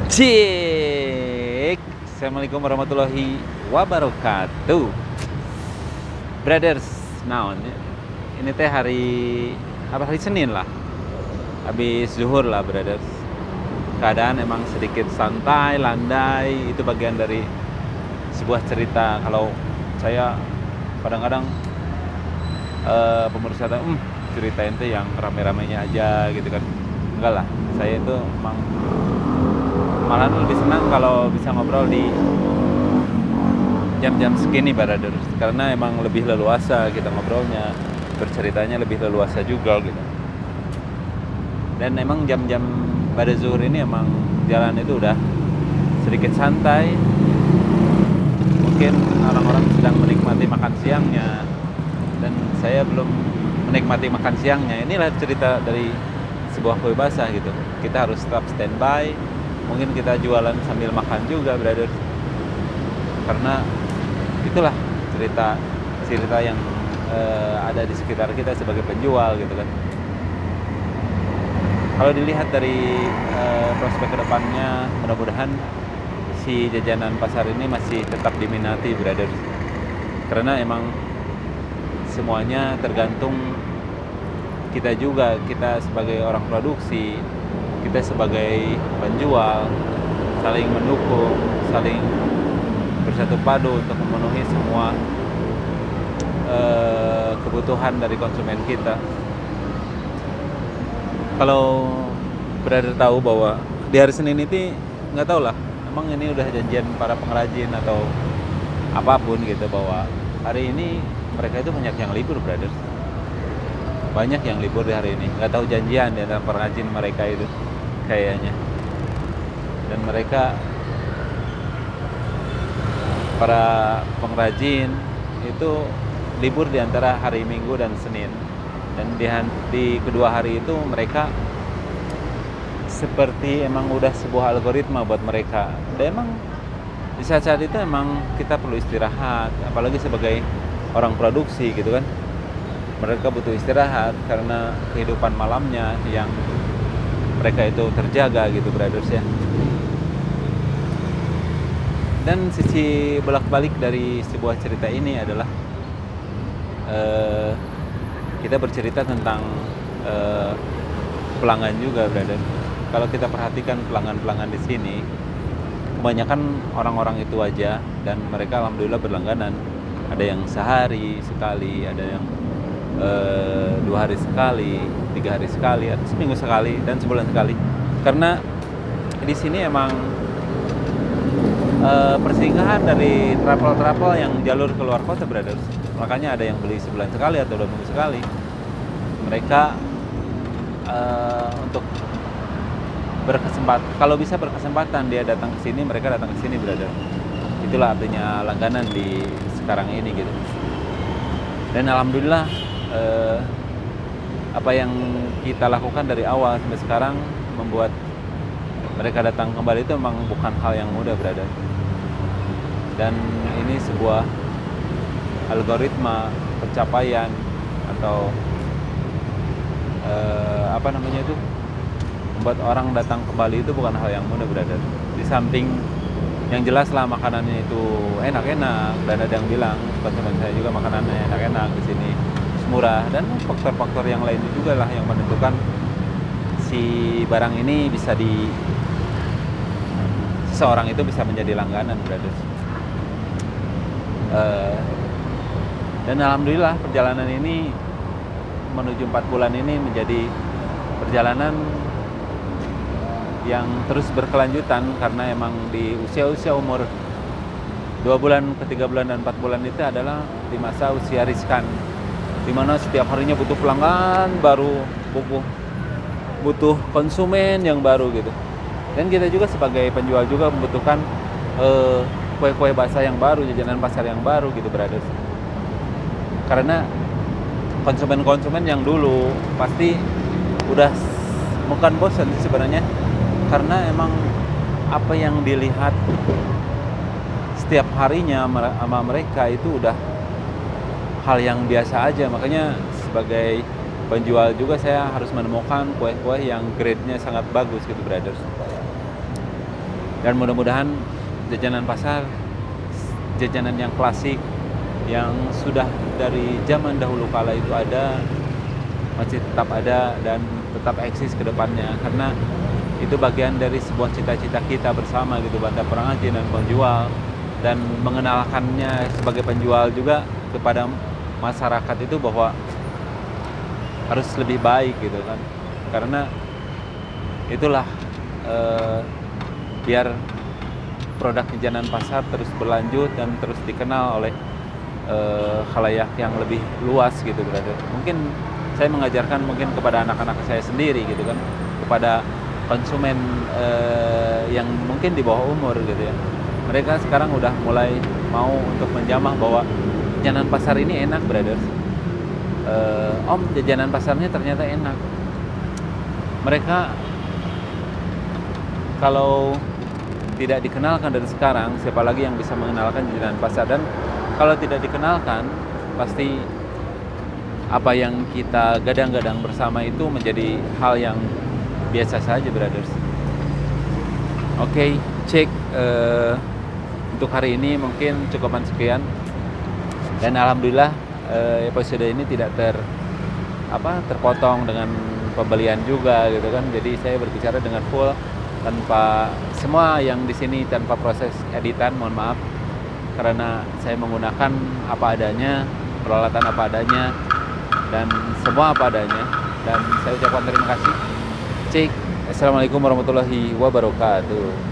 Cik, assalamualaikum warahmatullahi wabarakatuh, brothers. Naon ini teh hari apa, hari Senin lah, habis zuhur lah brothers. Keadaan emang sedikit santai, landai. Itu bagian dari sebuah cerita. Kalau saya kadang-kadang pemirsa ceritain tuh yang rame-ramenya aja gitu kan. Enggak lah, saya itu emang malah lebih senang kalau bisa ngobrol di jam-jam segini brothers, karena emang lebih leluasa kita ngobrolnya, berceritanya lebih leluasa juga gitu. Dan emang jam-jam pada zuhur ini emang jalan itu udah sedikit santai. Mungkin orang-orang sedang menikmati makan siangnya, dan saya belum menikmati makan siangnya. Inilah cerita dari sebuah kue basah gitu. Kita harus tetap standby. Mungkin kita jualan sambil makan juga brothers, karena itulah cerita yang ada di sekitar kita sebagai penjual gitu kan. Kalau dilihat dari prospek kedepannya, mudah-mudahan si jajanan pasar ini masih tetap diminati brothers, karena emang semuanya tergantung kita juga. Kita sebagai orang produksi, kita sebagai penjual, saling mendukung, saling bersatu padu untuk memenuhi semua kebutuhan dari konsumen kita. Kalau brother tahu bahwa di hari Senin ini, nggak tahu lah, emang ini udah janjian para pengrajin atau apapun gitu, bahwa hari ini mereka itu banyak yang libur brother. Banyak yang libur di hari ini, nggak tahu janjian di antara pengrajin mereka itu kayaknya. Dan mereka, para pengrajin itu libur di antara hari Minggu dan Senin. Dan di kedua hari itu mereka seperti emang udah sebuah algoritma buat mereka. Dan emang di saat-saat itu emang kita perlu istirahat, apalagi sebagai orang produksi gitu kan. Mereka butuh istirahat karena kehidupan malamnya yang mereka itu terjaga gitu brothers ya. Dan sisi bolak-balik dari sebuah cerita ini adalah kita bercerita tentang pelanggan juga brother. Kalau kita perhatikan pelanggan-pelanggan di sini, kebanyakan orang-orang itu aja, dan mereka alhamdulillah berlangganan. Ada yang sehari sekali, ada yang 2 hari sekali, 3 hari sekali, atau seminggu sekali, dan sebulan sekali. Karena di sini emang persinggahan dari travel yang jalur keluar kota brothers. Makanya ada yang beli sebulan sekali atau 2 minggu sekali. Mereka untuk kalau bisa berkesempatan dia datang ke sini, mereka datang ke sini brother. Itulah artinya langganan di sekarang ini gitu. Dan alhamdulillah apa yang kita lakukan dari awal sampai sekarang membuat mereka datang kembali itu memang bukan hal yang mudah brother. Dan ini sebuah algoritma pencapaian atau membuat orang datang kembali itu bukan hal yang mudah brother. Di samping yang jelas lah makanannya itu enak-enak, dan ada yang bilang, konsumen saya juga makanannya enak-enak di sini, murah, dan faktor-faktor yang lain juga lah yang menentukan si barang ini seseorang itu bisa menjadi langganan brothers. Dan alhamdulillah perjalanan ini menuju 4 bulan ini menjadi perjalanan yang terus berkelanjutan, karena emang di usia-usia umur 2 bulan ke 3 bulan dan 4 bulan itu adalah di masa usia riskan, di mana setiap harinya butuh pelanggan baru, butuh konsumen yang baru gitu. Dan kita juga sebagai penjual juga membutuhkan kue-kue basah yang baru, jajanan pasar yang baru gitu brothers. Karena konsumen-konsumen yang dulu pasti udah bukan bosan sebenarnya, karena emang apa yang dilihat setiap harinya sama mereka itu udah hal yang biasa aja. Makanya sebagai penjual juga saya harus menemukan kue-kue yang grade-nya sangat bagus gitu brothers. Dan mudah-mudahan jajanan pasar, jajanan yang klasik yang sudah dari zaman dahulu kala itu ada, masih tetap ada dan tetap eksis ke depannya, karena itu bagian dari sebuah cita-cita kita bersama gitu, antara pengrajin dan penjual, dan mengenalkannya sebagai penjual juga kepada masyarakat itu bahwa harus lebih baik gitu kan, karena itulah biar produk jajanan pasar terus berlanjut dan terus dikenal oleh khalayak yang lebih luas gitu brother. Mungkin saya mengajarkan mungkin kepada anak-anak saya sendiri gitu kan, kepada konsumen yang mungkin di bawah umur gitu ya. Mereka sekarang udah mulai mau untuk menjamah bahwa jajanan pasar ini enak brothers. Om, jajanan pasarnya ternyata enak. Mereka kalau tidak dikenalkan dari sekarang, siapa lagi yang bisa mengenalkan jajanan pasar? Dan kalau tidak dikenalkan, pasti apa yang kita gadang-gadang bersama itu menjadi hal yang biasa saja brothers. Oke, cek untuk hari ini mungkin cukupan sekian, dan alhamdulillah episode ini tidak terpotong dengan pembelian juga gitu kan. Jadi saya berbicara dengan full tanpa semua yang di sini, tanpa proses editan, mohon maaf, karena saya menggunakan apa adanya, peralatan apa adanya, dan semua apa adanya. Dan saya ucapkan terima kasih. Cek. Assalamualaikum warahmatullahi wabarakatuh.